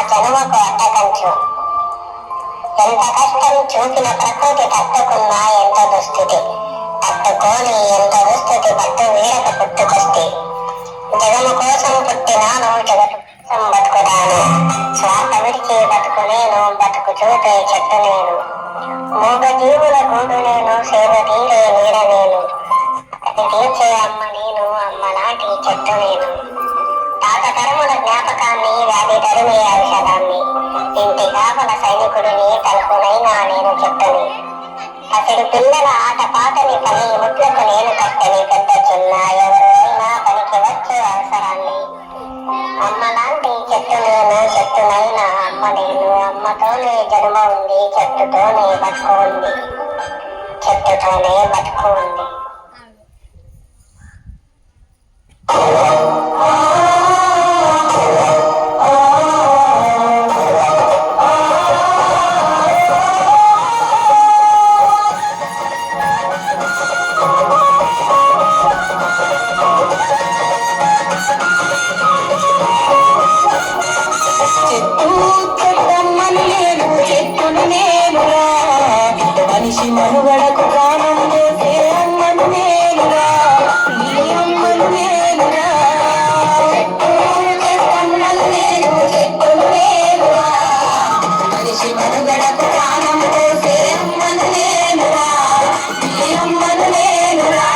జనుమకు అడ్డకంచు. ఎంత కష్టం చూపిన ప్రకృతి తట్టుకున్నా ఎంత దుస్థితి, తట్టుకోని ఎంత దుస్థితి పట్టు వీరక పుట్టుకొస్తే. జగము కోసం పుట్టినాను, జగత్తు కోసం బతుకుతాను. శ్వాస విడిచి బతుకు నేను, బతుకు చూపే చెట్టు నేను. మూగ జీవుల గూడు నేను, సేవ తీరే నీడ నేను. అది తీర్చే అమ్మ నేను, అమ్మ నాటి చెట్టు నేను. తాత తరముల జ్ఞాపకాన్ని, వ్యాధి తరిమే ఔషధాన్ని, ఇంటి కాపల సైనికుడిని, తలుపునైనా నేను చెట్టుని. అతడి పిల్లల ఆట పాటని, పని ముట్లకు నేను కట్టెని. పెద్ద చిన్న ఎవరు అయినా పనికి వచ్చే అవసరాన్ని. అమ్మ లాంటి చెట్టు నేను, చెట్టునైనా అమ్మ నేను. అమ్మతోనే జన్మ ఉంది, చెట్టుతోనే బతుకు ఉంది, చెట్టుతోనే బతుకు ఉంది. మనిషి మనుగడకు ప్రాణం పోసే అమ్మను నేనురా, ఈ అమ్మను నేనురా. మనిషి మనుగడకు ప్రాణం పోసే అమ్మను నేనురా, ఈ అమ్మను నేనురా.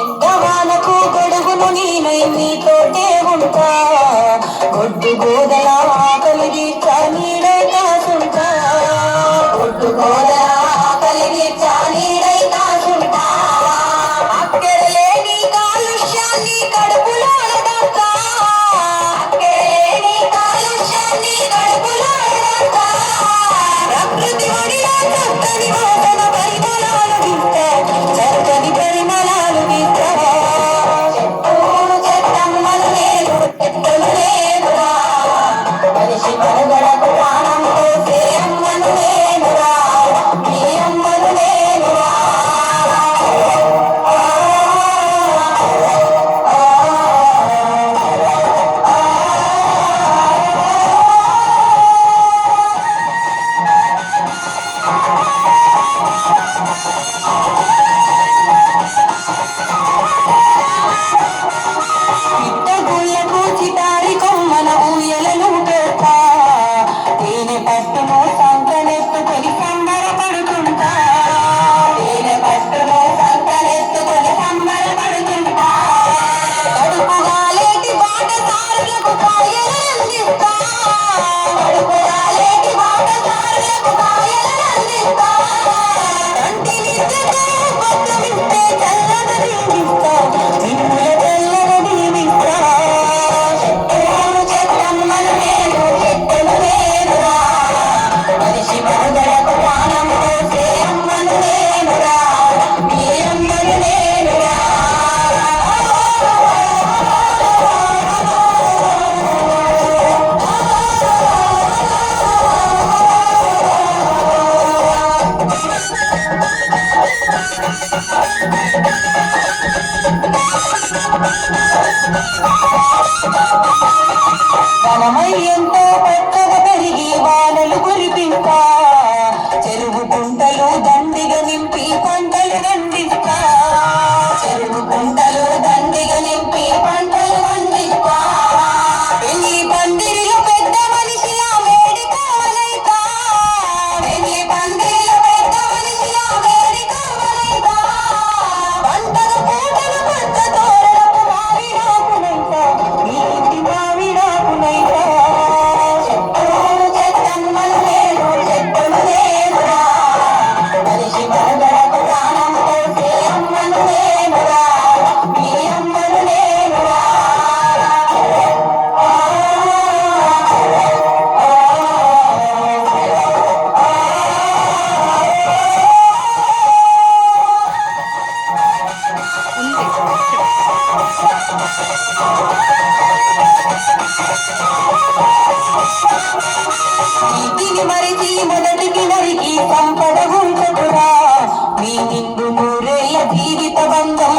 ఎండవానకు గొడుగును నేనై నీతోటే ఉంటా, గొడ్డు గోదల ఆకలి తీర్చా నీడై కాసుంటా. గొడ్డు గోదల ఆకలి తీర్చా నీడై కాసుంటా. అక్కడలేని కాలుష్యాన్ని కడుపులో దాకా, అక్కడలేని కాలుష్యాన్ని కడుపులో దాకా. ప్రకృతి ఒడిలో చక్కని వాసన పరిమళాలు తీస్తా, చక్కని పరిమళాలు తీస్తా. చెట్టమ్మలు నేను, చెట్టులు నేనురా, మనిషి మనుగడకు ప్రాణం పోసే అమ్మను నేనురా, ఈ అమ్మను నేనురా. పిట్టగుళ్ళకు చిటారి కొమ్మన ఊయలను పెడతా, తేనె పట్టును సంకనెత్తుకొని సంబరపడుతుంటా. తేనె పట్టును సంకనెత్తుకొని సంబరపడుతుంటా. కడుపుగాలేటి బాటసారులకు కాయలు అందిస్తా, కడుపుగాలేటి బాటసారులకు కాయలు అందిస్తా. కంటి నిద్రతో పక్కమిస్తే చల్లగా దీవిస్తా, నిన్నుల చల్లగా దీవిస్తా. చెట్టమ్మలు నేను, చెట్టులు నేనురా, మనిషి మనుగడకు ప్రాణం పోసే అమ్మను నేనురా, ఈ అమ్మను నేనురా. వనమై ఎంతో పక్కగా పెరిగి వానలు కురిపిస్తా, చెరువు కుంటలు దండిగా నింపి పంటలు పండిస్తా. చెరువు కుంటలు దండిగా నింపి పంటలు పండిస్తా. పెళ్లి పందిరిలో పెద్ద మనిషిలా వేడుకోవలైతా, పెళ్లి పందిరిలో పెద్ద మనిషిలా వేడుకోవలైతా. పంటల పూటలు పచ్చ తోరణపు మావిడాకులైతా, నీతిని మరిచి మొదటికి నరికి సంపద ఉంచకురా. మీ నిండు నూరేళ్ల జీవిత బంధం